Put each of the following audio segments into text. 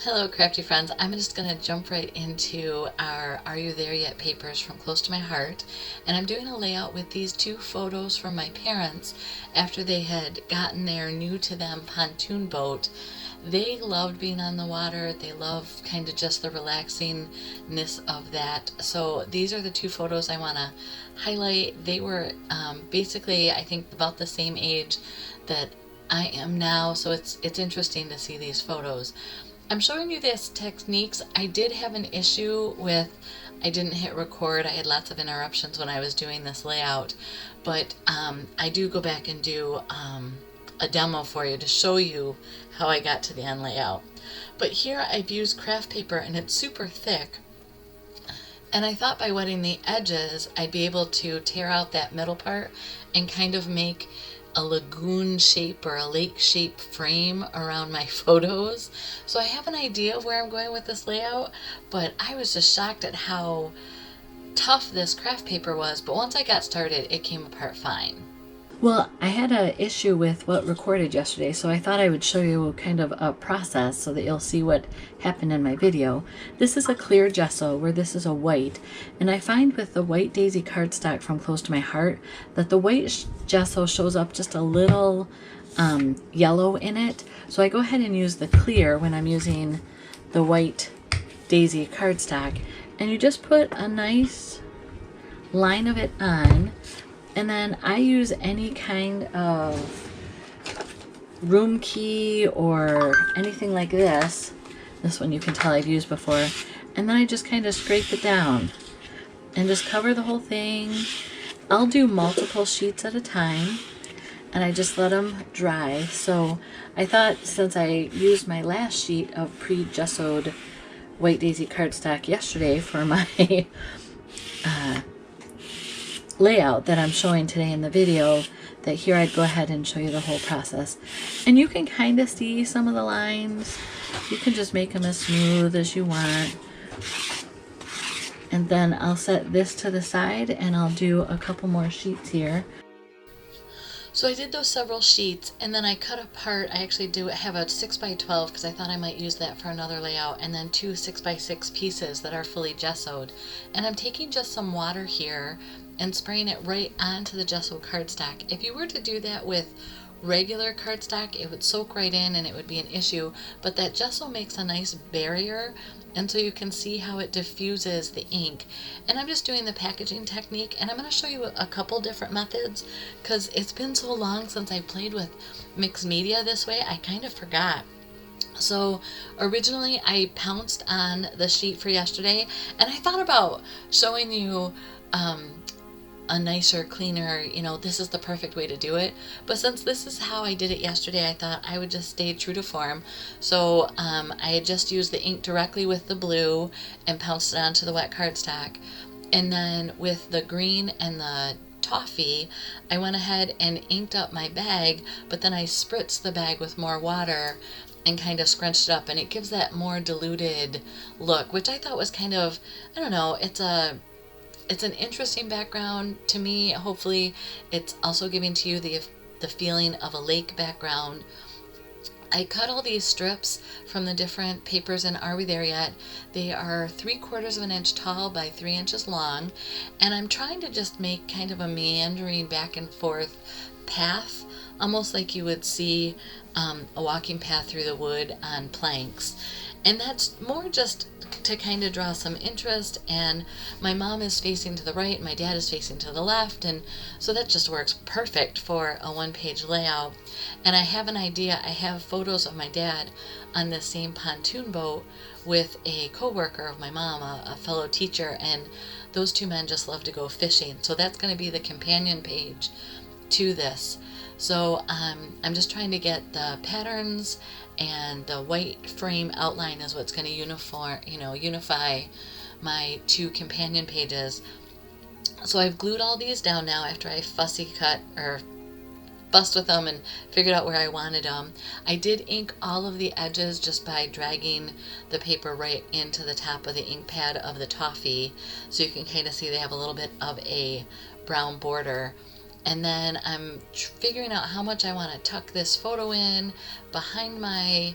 Hello crafty friends, I'm just going to jump right into our Are You There Yet papers from Close to My Heart, and I'm doing a layout with these two photos from my parents after they had gotten their new to them pontoon boat. They loved being on the water, they love kind of just the relaxingness of that, so these are the two photos I want to highlight. They were basically I think about the same age that I am now, so it's interesting to see these photos. I'm showing you these techniques. I did have an issue with, I didn't hit record. I had lots of interruptions when I was doing this layout, but I do go back and do a demo for you to show you how I got to the end layout. But here I've used craft paper and it's super thick. And I thought by wetting the edges, I'd be able to tear out that middle part and kind of make a lagoon shape or a lake shape frame around my photos. So I have an idea of where I'm going with this layout, but I was just shocked at how tough this craft paper was. But once I got started, it came apart fine. Well, I had an issue with what recorded yesterday, so I thought I would show you kind of a process so that you'll see what happened in my video. This is a clear gesso where this is a white, and I find with the white daisy cardstock from Close to My Heart that the white gesso shows up just a little yellow in it. So I go ahead and use the clear when I'm using the white daisy cardstock, and you just put a nice line of it on. And then I use any kind of room key or anything like this. This one you can tell I've used before. And then I just kind of scrape it down and just cover the whole thing. I'll do multiple sheets at a time and I just let them dry. So I thought since I used my last sheet of pre-gessoed white daisy cardstock yesterday for my layout that I'm showing today in the video, that here I'd go ahead and show you the whole process. And you can kind of see some of the lines. You can just make them as smooth as you want. And then I'll set this to the side and I'll do a couple more sheets here. So I did those several sheets and then I cut apart. I actually do have a 6x12 because I thought I might use that for another layout, and then two 6x6 pieces that are fully gessoed. And I'm taking just some water here and spraying it right onto the gesso cardstock. If you were to do that with regular cardstock, it would soak right in and it would be an issue, but that gesso makes a nice barrier, and so you can see how it diffuses the ink. And I'm just doing the packaging technique, and I'm going to show you a couple different methods because it's been so long since I played with mixed media this way, I kind of forgot. So originally I pounced on the sheet for yesterday, and I thought about showing you a nicer, cleaner, this is the perfect way to do it. But since this is how I did it yesterday, I thought I would just stay true to form. So I had just used the ink directly with the blue and pounced it onto the wet cardstock. And then with the green and the toffee, I went ahead and inked up my bag, but then I spritzed the bag with more water and kind of scrunched it up, and it gives that more diluted look, which I thought was kind of, I don't know, it's an interesting background to me. Hopefully it's also giving to you the feeling of a lake background. I cut all these strips from the different papers in Are We There Yet? They are 3/4 of an inch tall by 3 inches long, and I'm trying to just make kind of a meandering back and forth path, almost like you would see a walking path through the wood on planks. And that's more just to kind of draw some interest, and my mom is facing to the right, my dad is facing to the left, and so that just works perfect for a one-page layout. And I have an idea. I have photos of my dad on this same pontoon boat with a co-worker of my mom, a fellow teacher, and those two men just love to go fishing. So that's going to be the companion page to this. So I'm just trying to get the patterns, and the white frame outline is what's going to unify my two companion pages. So I've glued all these down now after I fussy cut or fussed with them and figured out where I wanted them. I did ink all of the edges just by dragging the paper right into the top of the ink pad of the toffee, so you can kind of see they have a little bit of a brown border. And then I'm figuring out how much I want to tuck this photo in behind my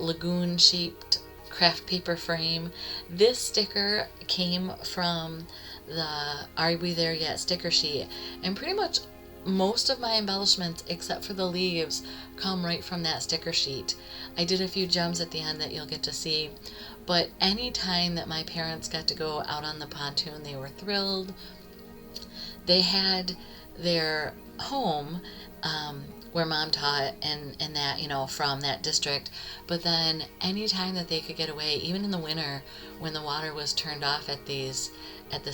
lagoon shaped craft paper frame. This sticker came from the Are We There Yet sticker sheet, and pretty much most of my embellishments except for the leaves come right from that sticker sheet. I did a few gems at the end that you'll get to see, but any time that my parents got to go out on the pontoon, they were thrilled. They had their home where Mom taught, and that, you know, from that district. But then any time that they could get away, even in the winter when the water was turned off at this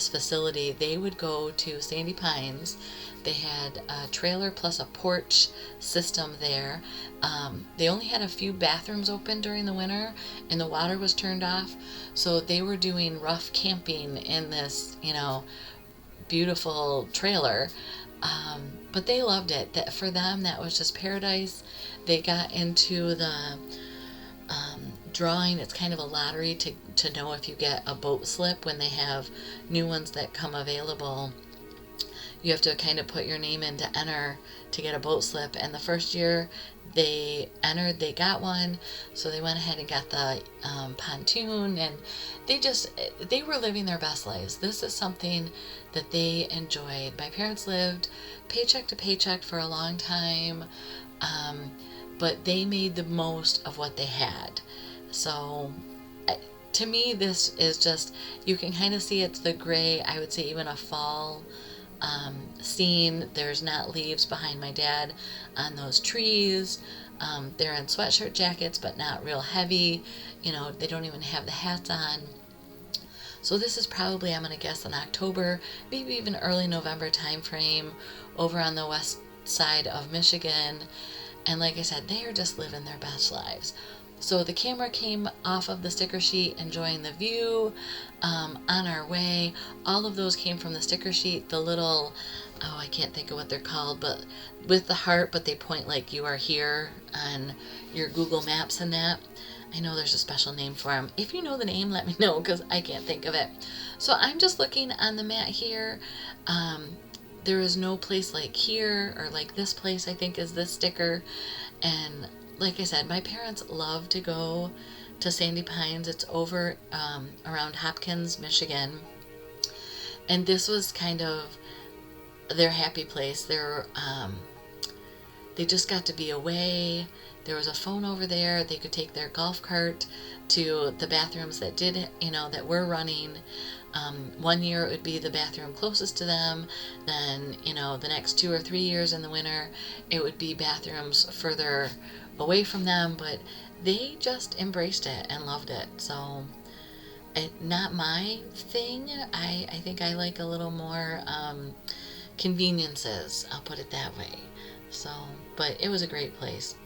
facility, they would go to Sandy Pines. They had a trailer plus a porch system there. They only had a few bathrooms open during the winter, and the water was turned off. So they were doing rough camping in this, you know, beautiful trailer. But they loved it. That for them, that was just paradise. They got into the drawing. It's kind of a lottery to know if you get a boat slip when they have new ones that come available. You have to kind of put your name in to enter to get a boat slip. And the first year they entered, they got one. So they went ahead and got the pontoon, and they were living their best lives. This is something that they enjoyed. My parents lived paycheck to paycheck for a long time, but they made the most of what they had. So to me, this is just, you can kind of see it's the gray, I would say even a fall scene. There's not leaves behind my dad on those trees. They're in sweatshirt jackets, but not real heavy. You know, they don't even have the hats on. So this is probably, I'm going to guess, in October, maybe even early November time frame over on the west side of Michigan. And like I said, they are just living their best lives. So the camera came off of the sticker sheet, enjoying the view. On our way, all of those came from the sticker sheet. The little, I can't think of what they're called, but with the heart, but they point like you are here on your Google Maps and that. I know there's a special name for them. If you know the name, let me know, because I can't think of it. So I'm just looking on the mat here. There is no place like here, or like this place, I think, is this sticker. And like I said, my parents love to go to Sandy Pines. It's over around Hopkins, Michigan. And this was kind of their happy place. They just got to be away. There was a phone over there. They could take their golf cart to the bathrooms that that were running. One year it would be the bathroom closest to them. Then, the next 2 or 3 years in the winter, it would be bathrooms further away from them. But they just embraced it and loved it. So, not my thing. I think I like a little more conveniences. I'll put it that way. So, but it was a great place.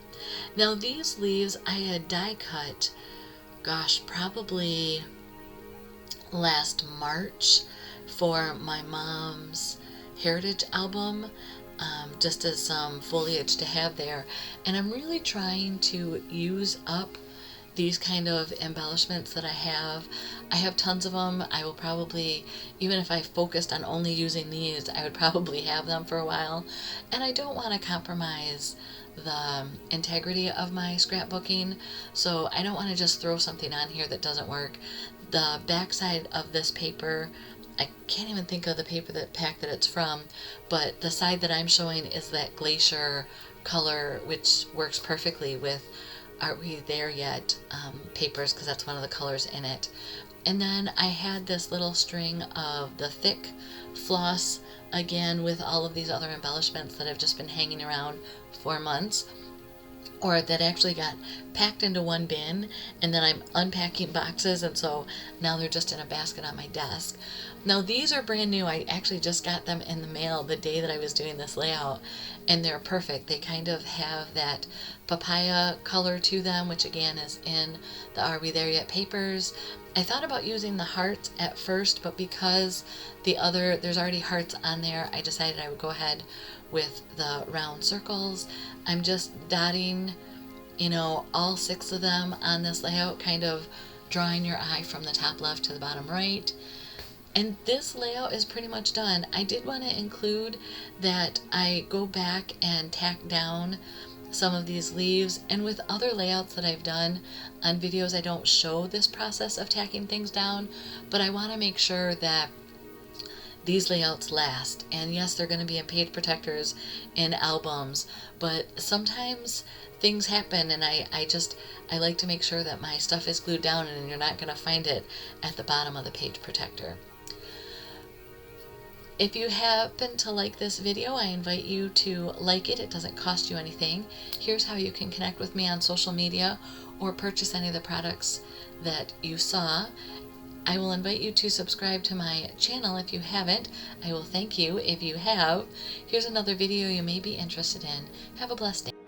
Now these leaves I had die cut, probably last March for my mom's heritage album, just as some foliage to have there. And I'm really trying to use up these kind of embellishments that I have. I have tons of them. I will probably, even if I focused on only using these, I would probably have them for a while. And I don't want to compromise the integrity of my scrapbooking, so I don't want to just throw something on here that doesn't work. The backside of this paper, I can't even think of the paper pack that it's from, but the side that I'm showing is that glacier color, which works perfectly with Are We There Yet papers, because that's one of the colors in it. And then I had this little string of the thick floss, again with all of these other embellishments that have just been hanging around for months, or that actually got packed into one bin, and then I'm unpacking boxes, and so now they're just in a basket on my desk. Now these are brand new. I actually just got them in the mail the day that I was doing this layout, and they're perfect. They kind of have that papaya color to them, which again is in the Are We There Yet papers. I thought about using the hearts at first, but because there's already hearts on there, I decided I would go ahead with the round circles. I'm just dotting, all 6 of them on this layout, kind of drawing your eye from the top left to the bottom right. And this layout is pretty much done. I did want to include that I go back and tack down some of these leaves, and with other layouts that I've done on videos, I don't show this process of tacking things down, but I want to make sure that these layouts last. And yes, they're going to be in page protectors in albums, but sometimes things happen, and I like to make sure that my stuff is glued down and you're not going to find it at the bottom of the page protector. If you happen to like this video, I invite you to like it. It doesn't cost you anything. Here's how you can connect with me on social media or purchase any of the products that you saw. I will invite you to subscribe to my channel if you haven't. I will thank you if you have. Here's another video you may be interested in. Have a blessed day.